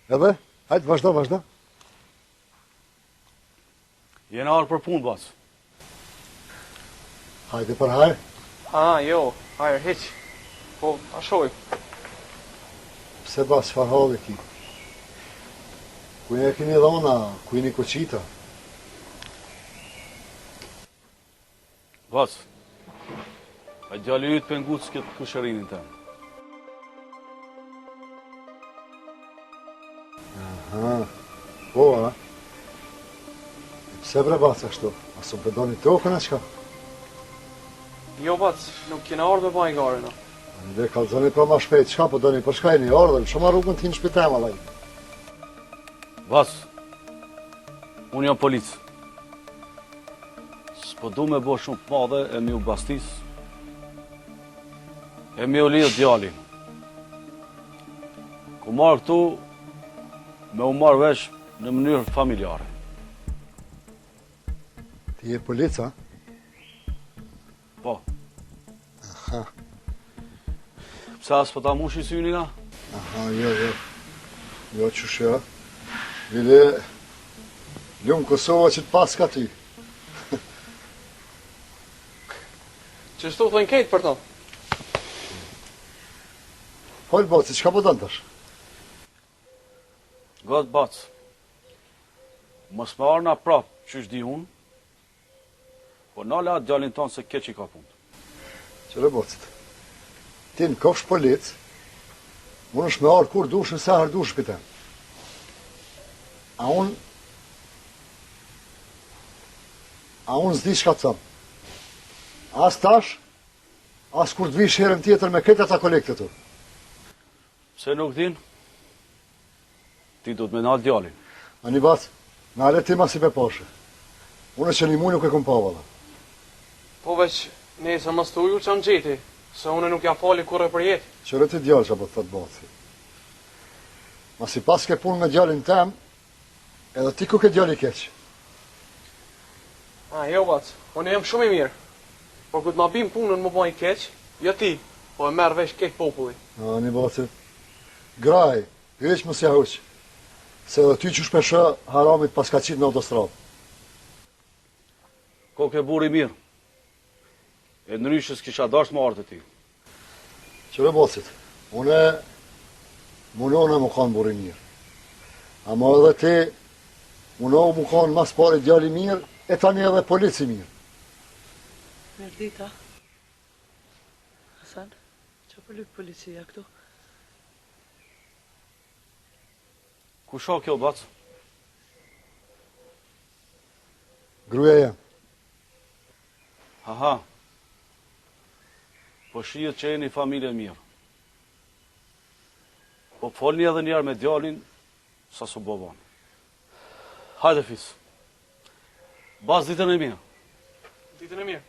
Edhe? Hajtë, vazhda, vazhda. Jena arë për punë, bacë. Hajde për hajë. Jo, hajër, heq. Po, a shoj. Pse bas, farhalli ki? Kujnë e kini dhona, kujnë i koqita. Bacë, a gjallë jytë pengut s'ket kushërinin temë. Aha, po, a? Pse bre bas ashtu? A së përdoni tokën e qka? Jo, bacë, nuk kena ardhë me bajnë gare, no. Dhe kalzoni pra ma shpejt, qka po doni për shka e një ardhën, shumë rrugën ti në shpitem, alaj. Bacë, unë jam policë. S'po du me bo shumë të madhe e mi u bastis, e mi u lidhë djalin. Ku marrë këtu, me u marrë vesh në mënyrë familjare. Ti je polica? Po. Aha. Pse as po ta mushi synina? Aha, jo. Jo qësh jo. Vile, lumë Kosova që të pas ka ty. Që shtu thënë kejtë për to? Hojnë baci, qka po dënë tash? Gotë bacë, mos me arna prapë që shdi unë, po nale atë gjallin tonë se ke që i ka punë. Qëre bacit, ti në kofsh polic, unë është me arë kur dush në sahër dush për tem. A unë zdi shka të thëmë. As tash, as kur të vish herën tjetër me këtë ata kolekte tu. Pse nuk din, ti do të me nalë djallin. A një bac, nale ti ma si pe pashe. Unë që një mu nuk e këm pa vala. Po veç, nese mës të uju që në gjeti, se une nuk ja fali kurre për jetë. Qëre ti djallë që po të thëtë baci. Ma si pas ke punë me djallin tem, edhe ti ku ke djalli keq. Jo, bac, unë jam shumë i mirë. Por këtë ma bim punën më bajnë keq, jo ti, po e merë vesh keq populli. A, një bacit, graj, veç më si huq, se edhe ty që shpesha haramit pas ka qitë në autostradë. Ko ke buri mirë, e nërishës kisha dasht më artë ti. Qëre bacit, une munone më kanë buri mirë. Ama edhe ti Unohu mu kanë mas pare djali mirë, e tani edhe polici mirë. Mirë dita. Hasan, që për lypë policia këtu? Ku shoh kjo, bac? Gruaja jam. Aha. Po shihet që jeni familje mirë. Po folni edhe njerë me djalin, sa su bovon. Hajde, fis. Bas ditën e mirë. Ditën e mirë.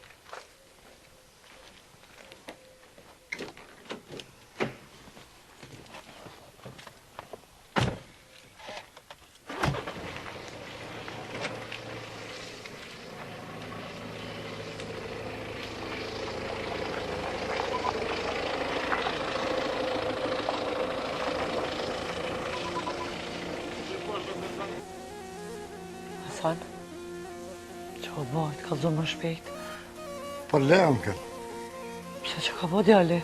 Hasan, që o bëjt, ka zonë më shpejt. Po leon këtë. Pse që ka bo djali?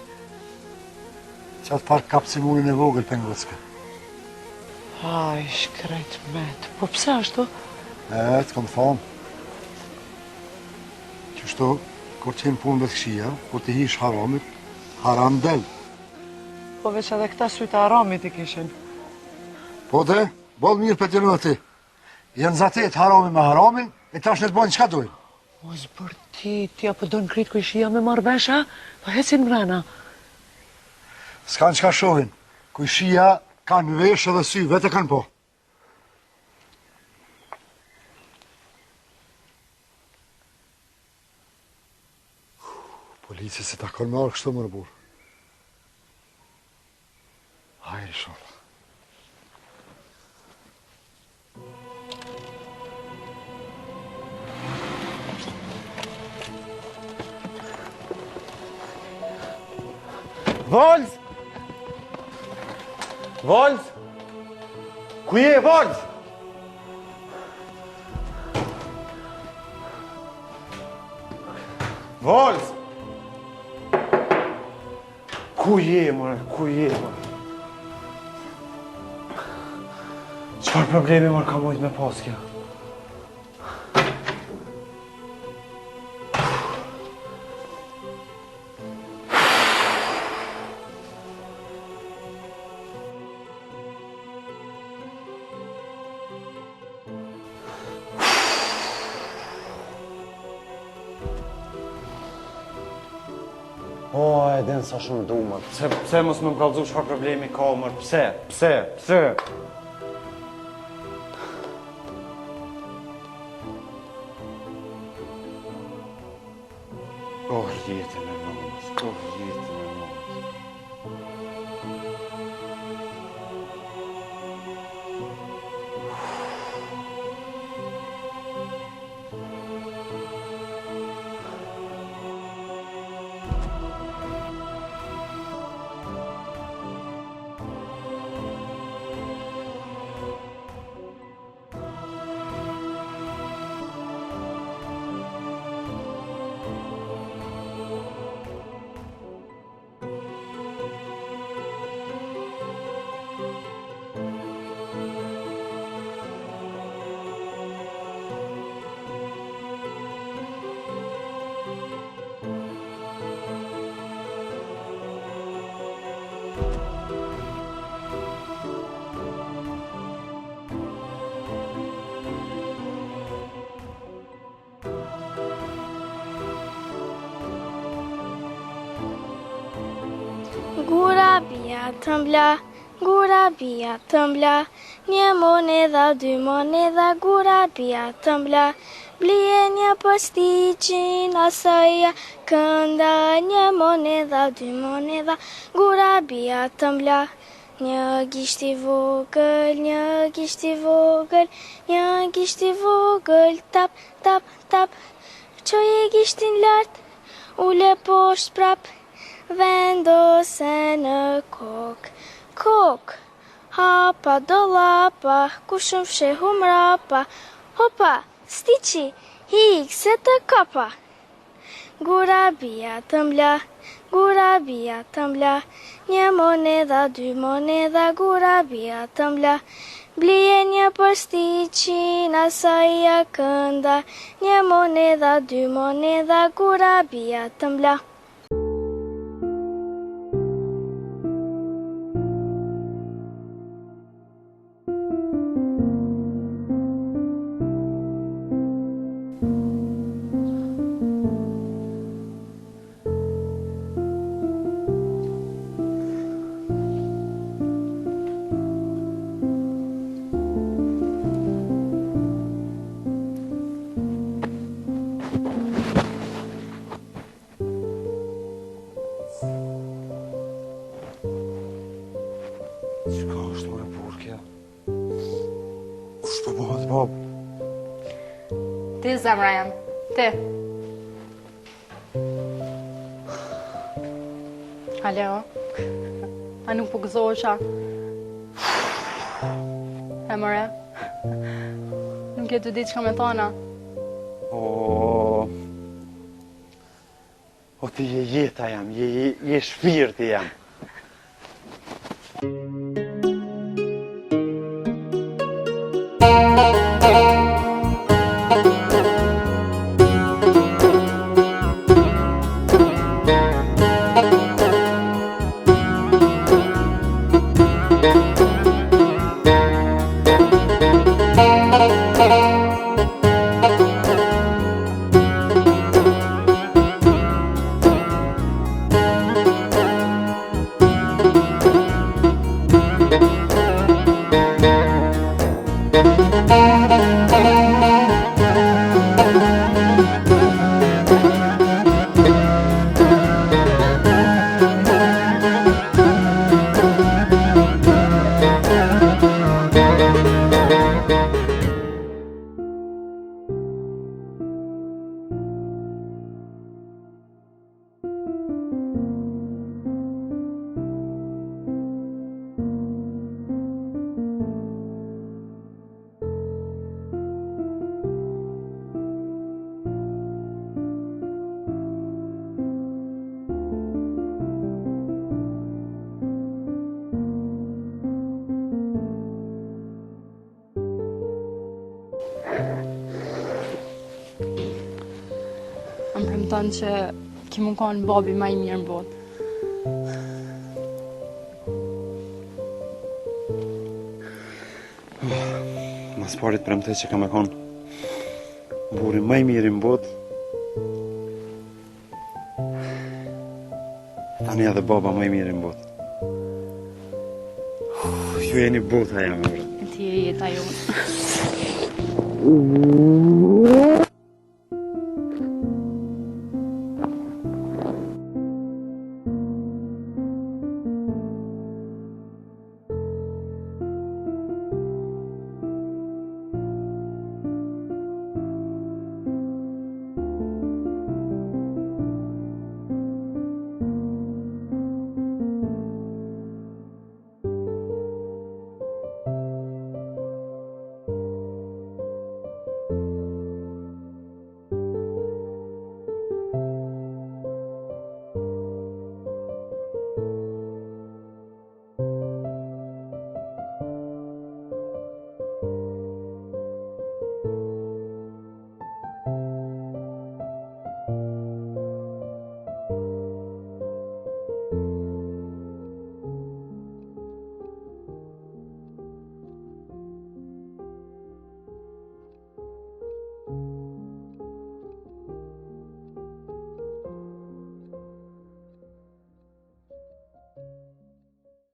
Qatë parë kapë cimunin e vogël për ngëcke. Aj, shkrejt met. Po pse ashtu? Të kom thonë. Qështu, kur qenë punë dhe të këshia, kur të hish haramit, haram del. Po veç edhe këta sytë haramit i kishin. Po dhe, bolë mirë për të në ti. Janë zatet harami me haramin, e tash në të bojnë qka dojnë. O zbërti, ti apo do në kritë kujshia me marrë vesha, pa hecin mrena. S'kanë qka shohin, kujshia kanë vesh edhe sy, vete kanë po. Polici se ta kanë marrë kështu më rëbur. Hajri shonë. Volz! Volz! Ku je, Volz? Volz! Ku je, mërë? Ku je, mërë? Qëfar problemi, mërë, ka mujtë me pas kja? O, e din sa shumë du, mërë. Pse mos më kallëzu çfarë problemi ka, mërë? Pse? Oh, jetën e nëmës, jetën e nëmës. Gura bia tëmbla, një monedha, dy monedha, gura bia tëmbla. Blije një posticin, asoja kënda, një monedha, dy monedha, gura bia tëmbla. Një gisht i vogël, një gisht i vogël, një gisht i vogël, tap, tap, tap. Qoje gishtin lart, ule poshtë prap, vendose në kok, kok. Hapa dollapa, ku shumë fshehu mrapa, hopa, stiqi, hik se të kapa. Gura bia tëmbla, një monedha, dy monedha, gura bia tëmbla. Blije një posticin, asaja kënda, një monedha, dy monedha, gura bia të mbla. Qka është more burë kja? Kush po bëhet bab? Ti zemra jam, ti. Alo, a nuk po gëzohesha? E more, nuk e të di çka me thona. O ti je jeta jam, je shpirti jam. Më premton që ki më konë babi ma I mirë në botë. Mas parit premtej që ka me konë buri më I mirë në botë. Tani edhe baba më I mirë në botë. Ju jeni bota jam. Ti je jeta jonë.